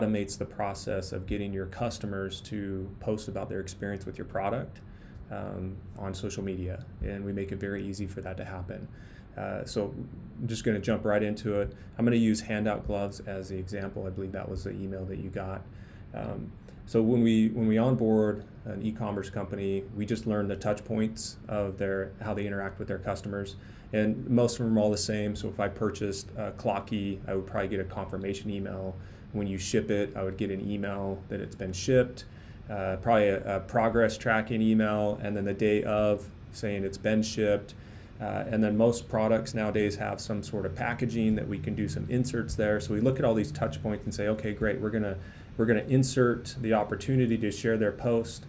automates the process of getting your customers to post about their experience with your product on social media, and we make it very easy for that to happen. So I'm just going to jump right into it. I'm going to use handout gloves as the example. I believe that was the email that you got. So when we onboard an e-commerce company, we just learn the touch points of how they interact with their customers, and most of them are all the same. So if I purchased Clocky, I would probably get a confirmation email. When you ship it, I would get an email that it's been shipped, probably a progress tracking email, and then the day of saying it's been shipped. And then most products nowadays have some sort of packaging that we can do some inserts there. So we look at all these touch points and say, okay, great, we're gonna insert the opportunity to share a post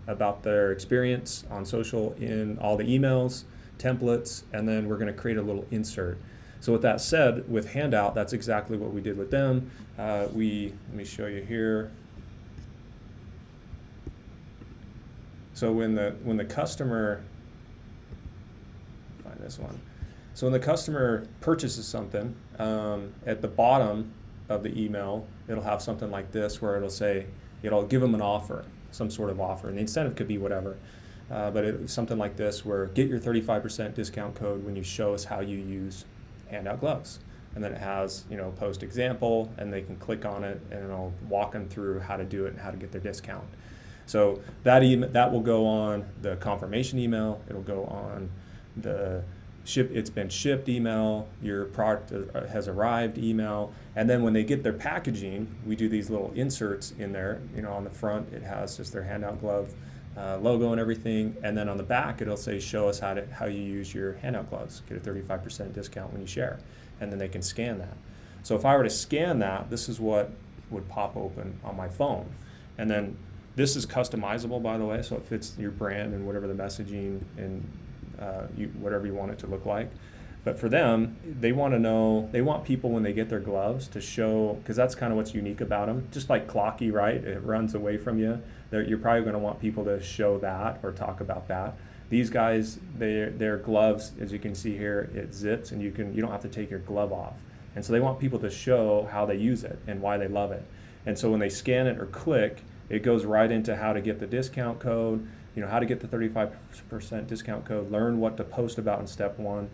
about their experience on social in all the emails, templates, and then we're gonna create a little insert. So with that said, with Handout, that's exactly what we did with them. Let me show you here. So when the customer, find this one. So when the customer purchases something, at the bottom of the email, it'll have something like this where it'll give them an offer, some sort of offer, and the incentive could be whatever. But it's something like this where get your 35% discount code when you show us how you use Handout gloves. And then it has, post example, and they can click on it and it'll walk them through how to do it and how to get their discount. So that will go on the confirmation email, it'll go on the it's been shipped email, your product has arrived email, and then when they get their packaging, we do these little inserts in there. On the front it has just their Handout glove logo and everything, and then on the back it'll say show us how you use your Handout gloves, get a 35% discount when you share, and then they can scan that. So if I were to scan that, this is what would pop open on my phone. And then this is customizable, by the way, so it fits your brand and whatever the messaging and whatever you want it to look like. But for them, they want people when they get their gloves to show, because that's kind of what's unique about them. Just like Clocky, right? It runs away from you. You're probably going to want people to show that or talk about that. These guys, their gloves, as you can see here, it zips and you don't have to take your glove off. And so they want people to show how they use it and why they love it. And so when they scan it or click, it goes right into how to get the discount code, how to get the 35% discount code, learn what to post about in step 1,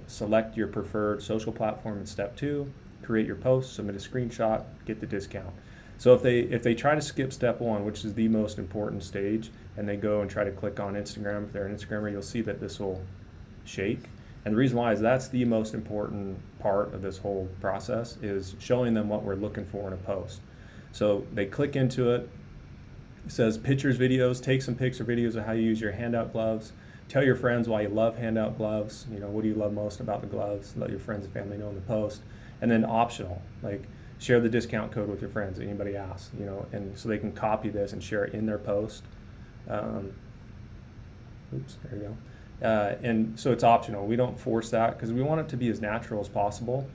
select your preferred social platform in step 2, create your post, submit a screenshot, get the discount. So if they try to skip step 1, which is the most important stage, and they go and try to click on Instagram, if they're an Instagrammer, you'll see that this will shake. And the reason why is that's the most important part of this whole process, is showing them what we're looking for in a post. So they click into it. It says pictures, videos, take some pics or videos of how you use your Handout gloves. Tell your friends why you love Handout gloves. What do you love most about the gloves? Let your friends and family know in the post. And then optional, like share the discount code with your friends, anybody asks, and so they can copy this and share it in their post. Oops, there you go. And so it's optional. We don't force that because we want it to be as natural as possible.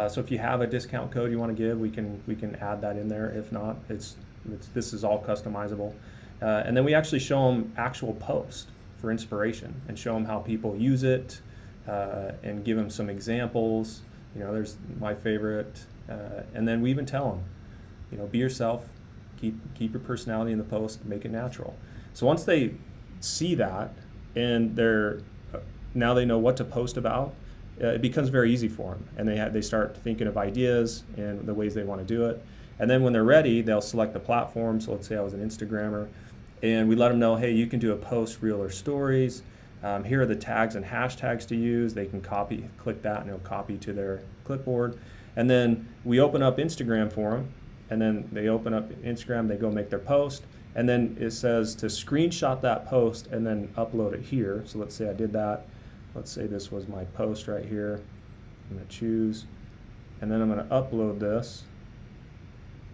So if you have a discount code you want to give, we can add that in there. If not, this is all customizable. And then we actually show them actual posts for inspiration and show them how people use it, and give them some examples. There's my favorite. And then we even tell them, be yourself, keep your personality in the post, make it natural. So once they see that and now they know what to post about, it becomes very easy for them, and they start thinking of ideas and the ways they want to do it. And then when they're ready, they'll select the platform. So let's say I was an Instagrammer, and we let them know, hey, you can do a post, reel, or stories. Here are the tags and hashtags to use. They can click that, and it'll copy to their clipboard. And then we open up Instagram for them, and then they open up Instagram, they go make their post, and then it says to screenshot that post and then upload it here. So let's say I did that. Let's say this was my post right here. I'm going to choose, and then I'm going to upload this,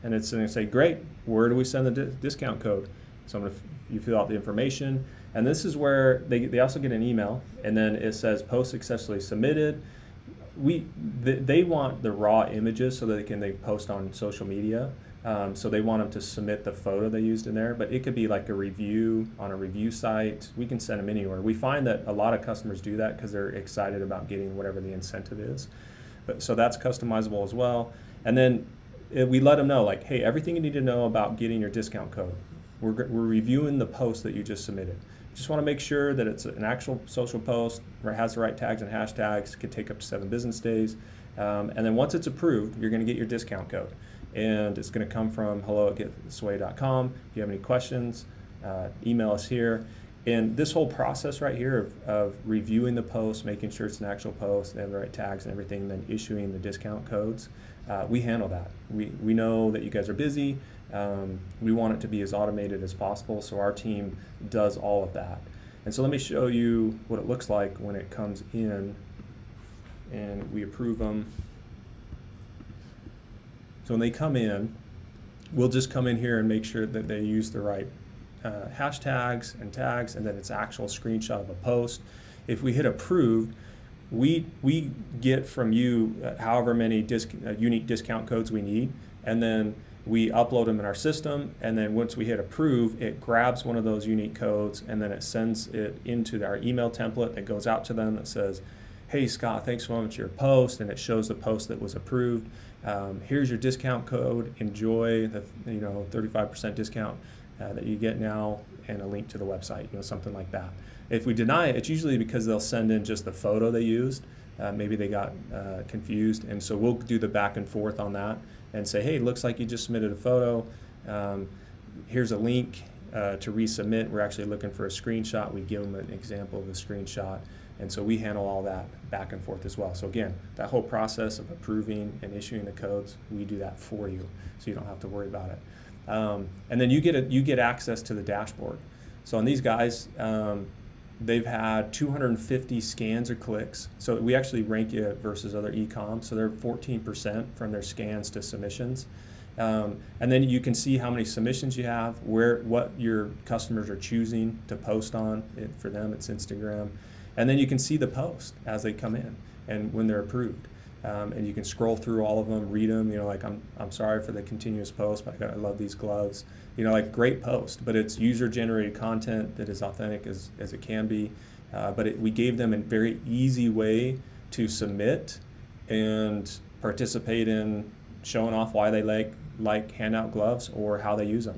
and it's going to say, great, where do we send the discount code? So you fill out the information, and this is where they also get an email, and then it says post successfully submitted. They want the raw images so that they post on social media. So they want them to submit the photo they used in there, but it could be like a review on a review site. We can send them anywhere. We find that a lot of customers do that because they're excited about getting whatever the incentive is. So that's customizable as well. And then we let them know, like, hey, everything you need to know about getting your discount code. We're reviewing the post that you just submitted. Just want to make sure that it's an actual social post, where it has the right tags and hashtags. It could take up to 7 business days. And then once it's approved, you're going to get your discount code. And it's going to come from hello@getsway.com. If you have any questions, email us here. And this whole process right here of reviewing the post, making sure it's an actual post, they have the right tags and everything, then issuing the discount codes, we handle that. We know that you guys are busy. We want it to be as automated as possible, so our team does all of that. And so let me show you what it looks like when it comes in and we approve them. So when they come in, we'll just come in here and make sure that they use the right hashtags and tags, and that it's actual screenshot of a post. If we hit approved, we get from you however many unique discount codes we need, and then we upload them in our system, and then once we hit approve, it grabs one of those unique codes, and then it sends it into our email template that goes out to them that says, hey Scott, thanks so much for your post, and it shows the post that was approved. Here's your discount code, enjoy the 35% discount that you get now, and a link to the website, something like that. If we deny it, it's usually because they'll send in just the photo they used. Maybe they got confused, and so we'll do the back and forth on that and say, hey, looks like you just submitted a photo. Here's a link to resubmit. We're actually looking for a screenshot. We give them an example of a screenshot, and so we handle all that back and forth as well. So again, that whole process of approving and issuing the codes, we do that for you, so you don't have to worry about it. And then you get access to the dashboard. So on these guys, they've had 250 scans or clicks. So we actually rank you versus other e-com. So they're 14% from their scans to submissions. And then you can see how many submissions you have, what your customers are choosing to post on. For them, it's Instagram. And then you can see the post as they come in and when they're approved. And you can scroll through all of them, read them. Like I'm sorry for the continuous post, but I love these gloves. Great post, but it's user-generated content that is authentic as it can be. But we gave them a very easy way to submit and participate in showing off why they like handout gloves or how they use them.